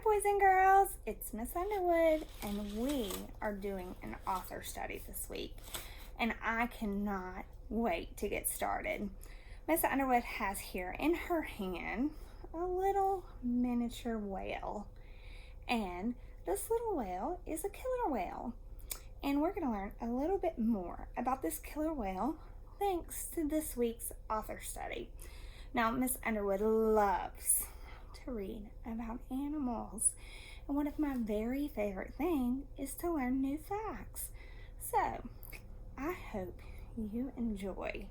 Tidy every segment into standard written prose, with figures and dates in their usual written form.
boys and girls, it's Miss Underwood, and we are doing an author study this week, and I cannot wait to get started. Miss Underwood has here in her hand a little miniature whale, and this little whale is a killer whale, and we're going to learn a little bit more about this killer whale thanks to this week's author study. Now, Miss Underwood loves to read about animals, and one of my very favorite things is to learn new facts. So I hope you enjoy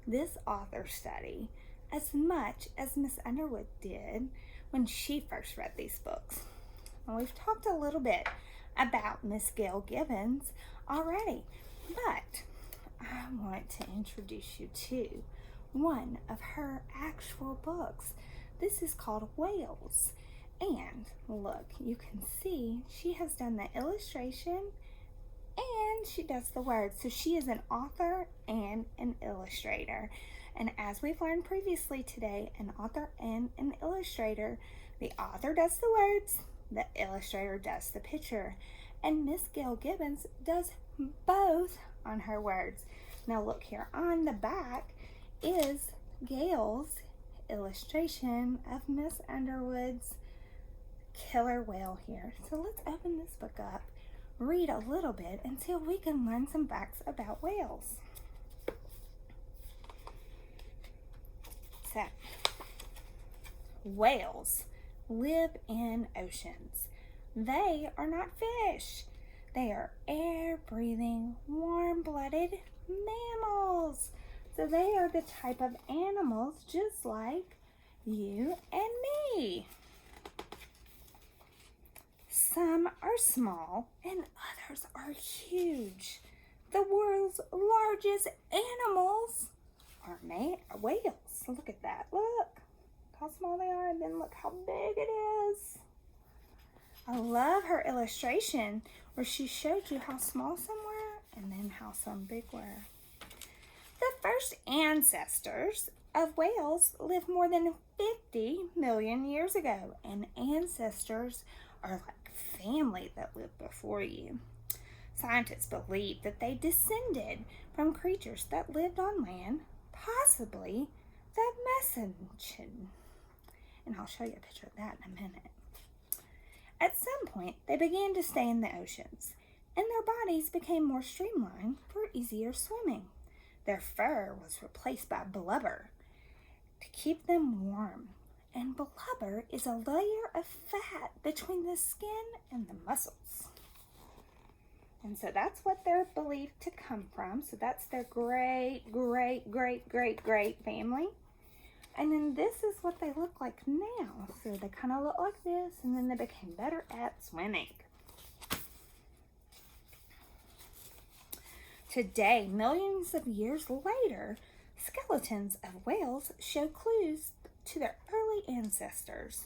this author study as much as Miss Underwood did when she first read these books. Well, we've talked a little bit about Miss Gail Gibbons already, but I want to introduce you to one of her actual books. This is called Whales, and look, you can see she has done the illustration and she does the words. So she is an author and an illustrator, and as we've learned previously today, an author and an illustrator, the author does the words, the illustrator does the picture, and Miss Gail Gibbons does both on her words. Now look here, on the back is Gail's illustration of Miss Underwood's killer whale here. So let's open this book up, read a little bit, and see if we can learn some facts about whales. So, whales live in oceans. They are not fish. They are air-breathing, warm-blooded mammals. So they are the type of animals just like you and me. Some are small and others are huge. The world's largest animals are whales. Look at that. Look how small they are, and then look how big it is. I love her illustration where she showed you how small some were and then how some big were. The first ancestors of whales lived more than 50 million years ago, and ancestors are like family that lived before you. Scientists believe that they descended from creatures that lived on land, possibly the Mesozoic. And I'll show you a picture of that in a minute. At some point, they began to stay in the oceans, and their bodies became more streamlined for easier swimming. Their fur was replaced by blubber to keep them warm. And blubber is a layer of fat between the skin and the muscles. And so that's what they're believed to come from. So that's their great family. And then this is what they look like now. So they kind of look like this, and then they became better at swimming. Today, millions of years later, skeletons of whales show clues to their early ancestors.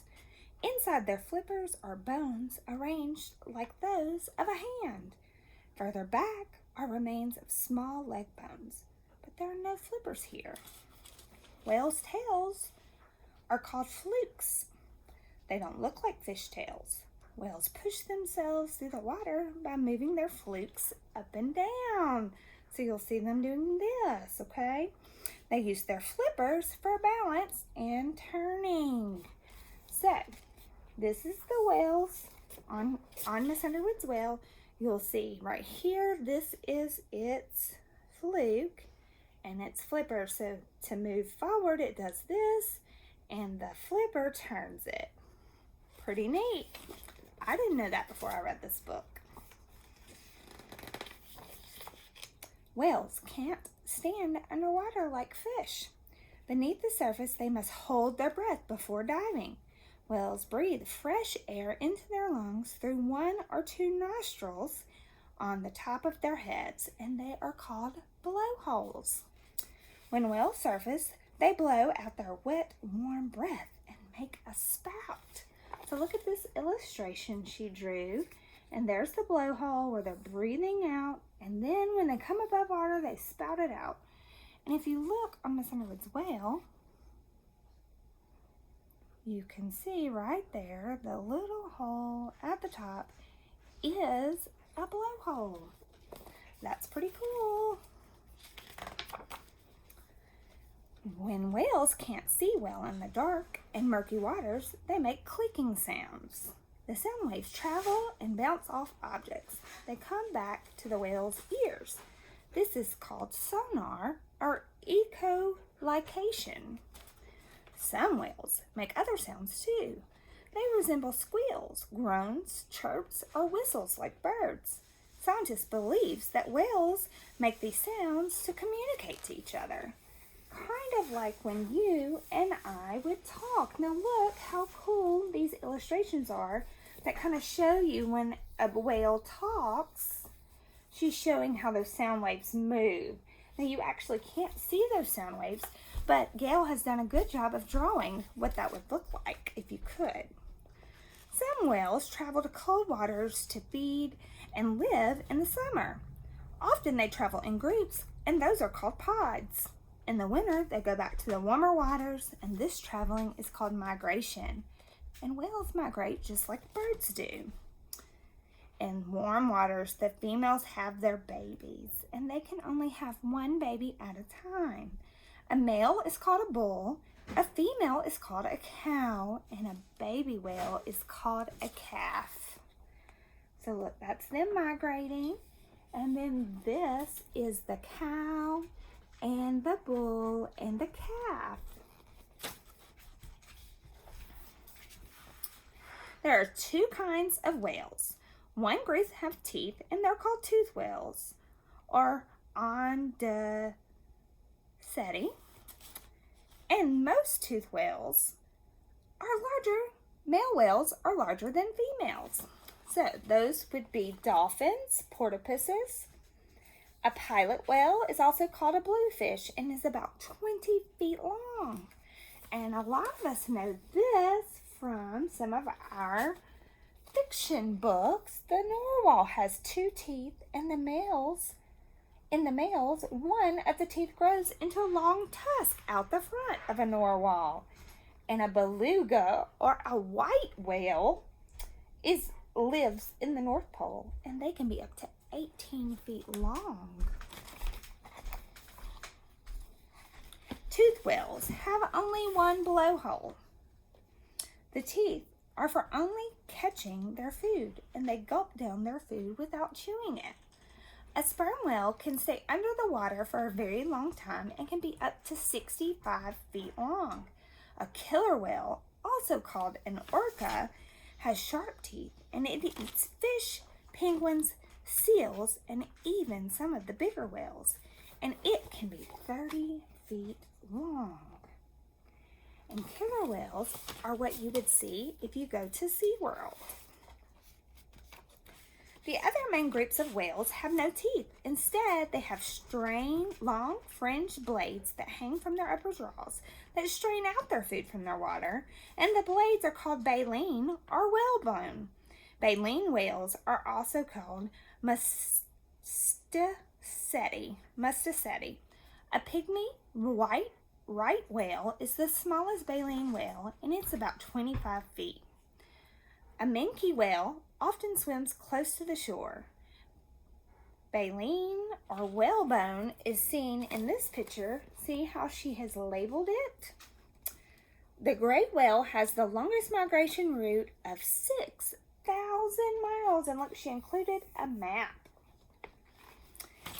Inside their flippers are bones arranged like those of a hand. Further back are remains of small leg bones, but there are no flippers here. Whales' tails are called flukes. They don't look like fish tails. Whales push themselves through the water by moving their flukes up and down. So you'll see them doing this, okay? They use their flippers for balance and turning. So this is the whales on Miss Underwood's whale. You'll see right here, this is its fluke and its flipper. So to move forward, it does this, and the flipper turns it. Pretty neat. I didn't know that before I read this book. Whales can't stand underwater like fish. Beneath the surface, they must hold their breath before diving. Whales breathe fresh air into their lungs through 1 or 2 nostrils on the top of their heads, and they are called blowholes. When whales surface, they blow out their wet, warm breath and make a spout. So look at this illustration she drew, and there's the blowhole where they're breathing out, and then when they come above water, they spout it out. And if you look on Miss Underwood's whale, you can see right there, the little hole at the top is a blowhole. That's pretty cool. When whales can't see well in the dark and murky waters, they make clicking sounds. The sound waves travel and bounce off objects. They come back to the whale's ears. This is called sonar or echolocation. Some whales make other sounds too. They resemble squeals, groans, chirps, or whistles like birds. Scientists believe that whales make these sounds to communicate to each other. Kind of like when you and I would talk. Now look how cool these illustrations are that kind of show you when a whale talks. She's showing how those sound waves move. Now you actually can't see those sound waves, but Gail has done a good job of drawing what that would look like if you could. Some whales travel to cold waters to feed and live in the summer. Often they travel in groups, and those are called pods. In the winter, they go back to the warmer waters, and this traveling is called migration. And whales migrate just like birds do. In warm waters, the females have their babies, and they can only have one baby at a time. A male is called a bull, a female is called a cow, and a baby whale is called a calf. So look, that's them migrating, and then this is the cow and the bull and the calf. There are two kinds of whales. One group have teeth, and they're called toothed whales, or Ondoceti. And most toothed whales are larger. Male whales are larger than females. So those would be dolphins, porpoises. A pilot whale is also called a bluefish and is about 20 feet long. And a lot of us know this from some of our fiction books. The narwhal has 2 teeth, and in the males, one of the teeth grows into a long tusk out the front of a narwhal. And a beluga, or a white whale, lives in the North Pole, and they can be up to 18 feet long. Toothed whales have only one blowhole. The teeth are for only catching their food, and they gulp down their food without chewing it. A sperm whale can stay under the water for a very long time and can be up to 65 feet long. A killer whale, also called an orca, has sharp teeth, and it eats fish, penguins, seals, and even some of the bigger whales. And it can be 30 feet long. And killer whales are what you would see if you go to SeaWorld. The other main groups of whales have no teeth. Instead, they have long fringed blades that hang from their upper jaws that strain out their food from their water, and the blades are called baleen or whalebone. Baleen whales are also called masticeti. A pygmy white right whale is the smallest baleen whale, and it's about 25 feet. A minke whale often swims close to the shore. Baleen or whalebone is seen in this picture. See how she has labeled it? The gray whale has the longest migration route of 6,000 miles, and look, she included a map.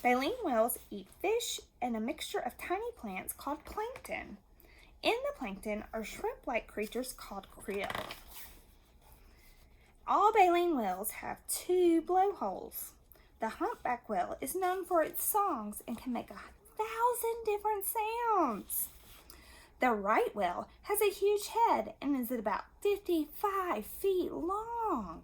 Baleen whales eat fish and a mixture of tiny plants called plankton. In the plankton are shrimp-like creatures called krill. All baleen whales have 2 blowholes. The humpback whale is known for its songs and can make 1,000 different sounds. The right whale has a huge head and is about 55 feet long.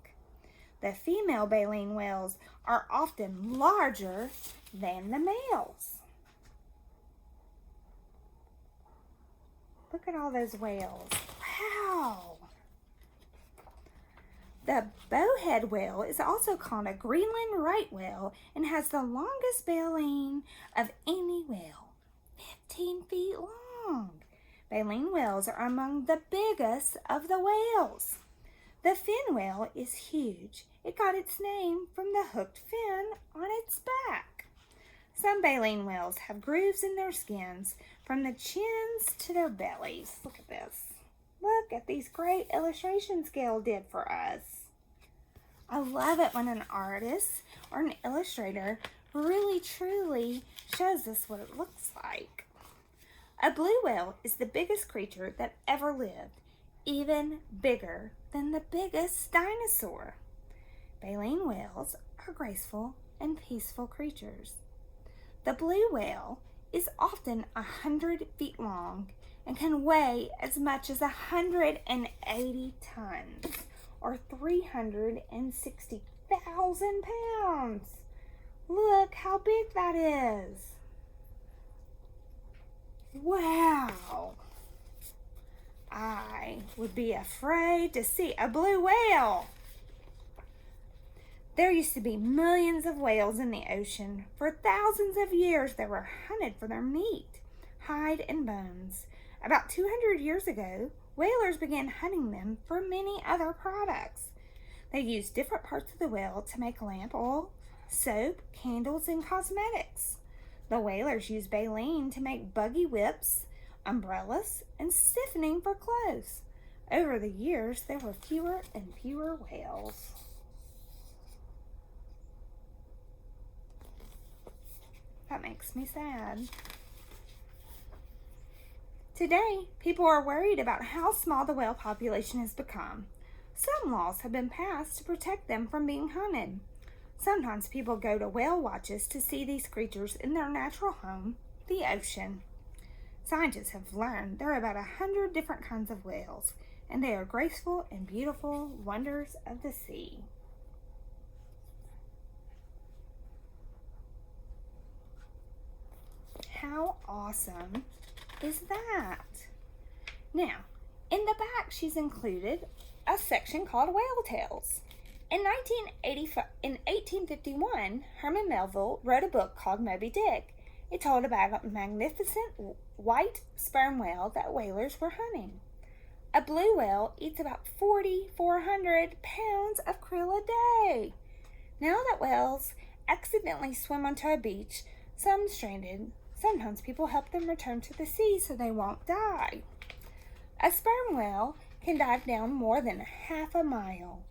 The female baleen whales are often larger than the males. Look at all those whales. Wow! The bowhead whale is also called a Greenland right whale and has the longest baleen of any whale, 15 feet long. Baleen whales are among the biggest of the whales. The fin whale is huge. It got its name from the hooked fin on its back. Some baleen whales have grooves in their skins from the chins to their bellies. Look at this. Look at these great illustrations Gail did for us. I love it when an artist or an illustrator really truly shows us what it looks like. A blue whale is the biggest creature that ever lived, even bigger than the biggest dinosaur. Baleen whales are graceful and peaceful creatures. The blue whale is often 100 feet long and can weigh as much as 180 tons or 360,000 pounds. Look how big that is. Wow. I would be afraid to see a blue whale. There used to be millions of whales in the ocean. For thousands of years, they were hunted for their meat, hide, and bones. About 200 years ago, whalers began hunting them for many other products. They used different parts of the whale to make lamp oil, soap, candles, and cosmetics. The whalers used baleen to make buggy whips, umbrellas, and stiffening for clothes. Over the years, there were fewer and fewer whales. That makes me sad. Today, people are worried about how small the whale population has become. Some laws have been passed to protect them from being hunted. Sometimes people go to whale watches to see these creatures in their natural home, the ocean. Scientists have learned there are about 100 different kinds of whales, and they are graceful and beautiful wonders of the sea. How awesome is that? Now, in the back, she's included a section called Whale Tales. In 1851, Herman Melville wrote a book called Moby Dick. It told about a magnificent white sperm whale that whalers were hunting. A blue whale eats about 4,400 pounds of krill a day. Now that whales accidentally swim onto a beach, some stranded, sometimes people help them return to the sea so they won't die. A sperm whale can dive down more than half a mile.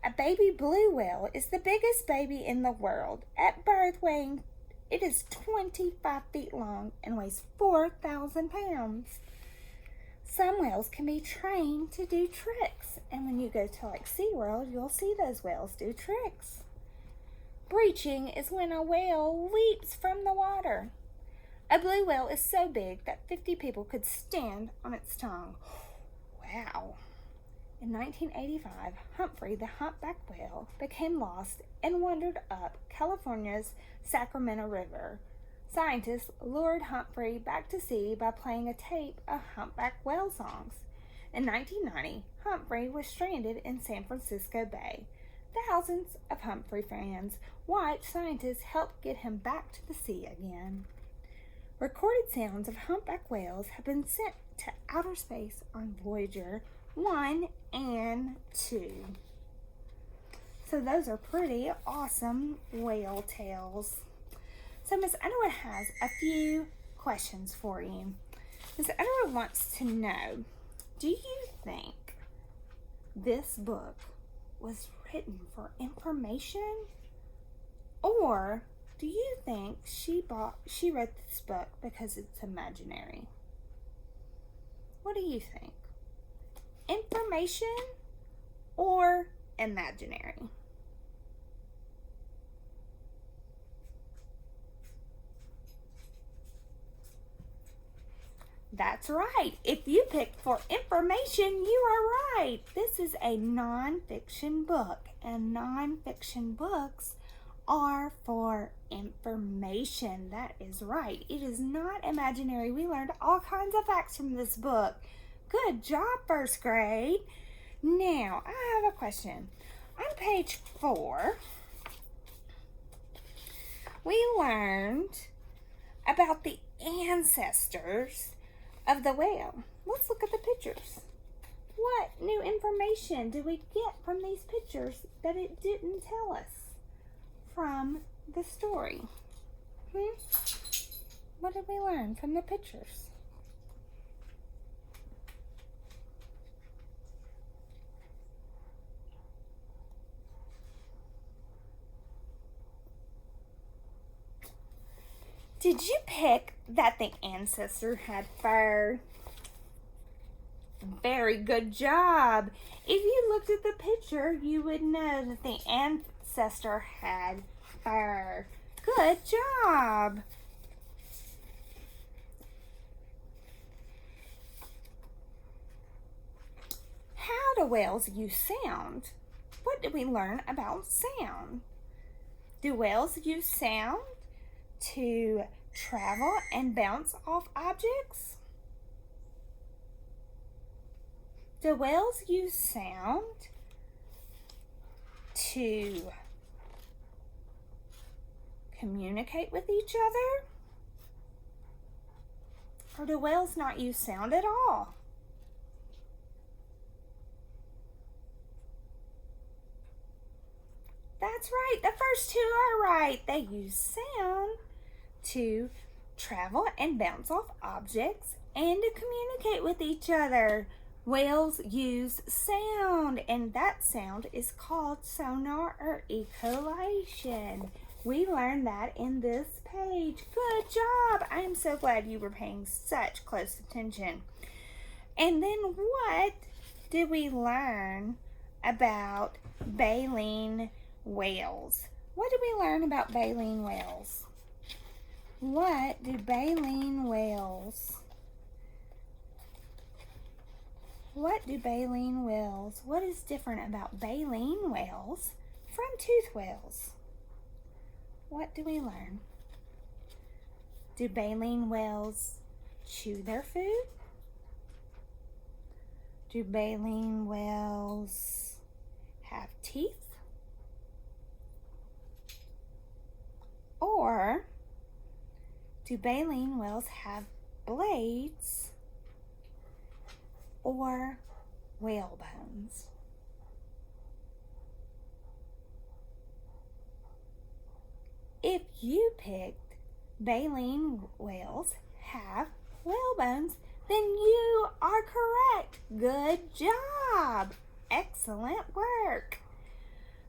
A baby blue whale is the biggest baby in the world. At birth, it is 25 feet long and weighs 4,000 pounds. Some whales can be trained to do tricks, and when you go to SeaWorld, you'll see those whales do tricks. Breaching is when a whale leaps from the water. A blue whale is so big that 50 people could stand on its tongue. Wow. In 1985, Humphrey the humpback whale became lost and wandered up California's Sacramento River. Scientists lured Humphrey back to sea by playing a tape of humpback whale songs. In 1990, Humphrey was stranded in San Francisco Bay. Thousands of Humphrey fans watched scientists help get him back to the sea again. Recorded sounds of humpback whales have been sent to outer space on Voyager 1 and 2. So those are pretty awesome whale tales. So Miss Underwood has a few questions for you. Miss Underwood wants to know, do you think this book was written for information, or do you think she read this book because it's imaginary? What do you think? Information or imaginary? That's right. If you picked for information, you are right. This is a nonfiction book, and nonfiction books are for information. That is right. It is not imaginary. We learned all kinds of facts from this book. Good job, first grade. Now, I have a question. On page 4, we learned about the ancestors of the whale. Let's look at the pictures. What new information did we get from these pictures that it didn't tell us from the story? What did we learn from the pictures? Did you pick that the ancestor had fur? Very good job. If you looked at the picture, you would know that the ancestor had fur. Good job. How do whales use sound? What did we learn about sound? Do whales use sound to travel and bounce off objects? Do whales use sound to communicate with each other? Or do whales not use sound at all? That's right, the first two are right. They use sound to travel and bounce off objects and to communicate with each other. Whales use sound, and that sound is called sonar or echolation. We learned that in this page. Good job. I'm so glad you were paying such close attention. And then what did we learn about baleen whales? What did we learn about baleen whales? What is different about baleen whales from toothed whales? What do we learn? Do baleen whales chew their food? Do baleen whales have teeth? Or do baleen whales have blades or whale bones? If you picked baleen whales have whale bones, then you are correct. Good job. Excellent work.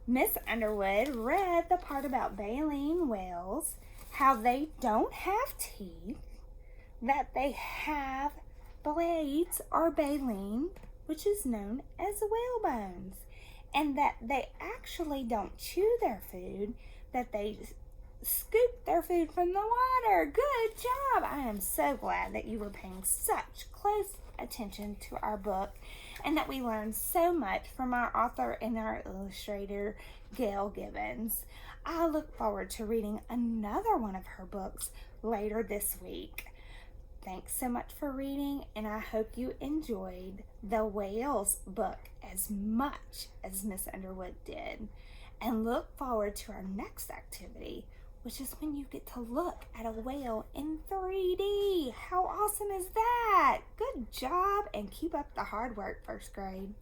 Miss Underwood read the part about baleen whales, how they don't have teeth, that they have blades or baleen, which is known as whale bones, and that they actually don't chew their food, that they scoop their food from the water. Good job. I am so glad that you were paying such close attention to our book and that we learned so much from our author and our illustrator, Gail Gibbons. I look forward to reading another one of her books later this week. Thanks so much for reading, and I hope you enjoyed the Whales book as much as Miss Underwood did. And look forward to our next activity, which is when you get to look at a whale in 3D. How awesome is that? Good job, and keep up the hard work, first grade.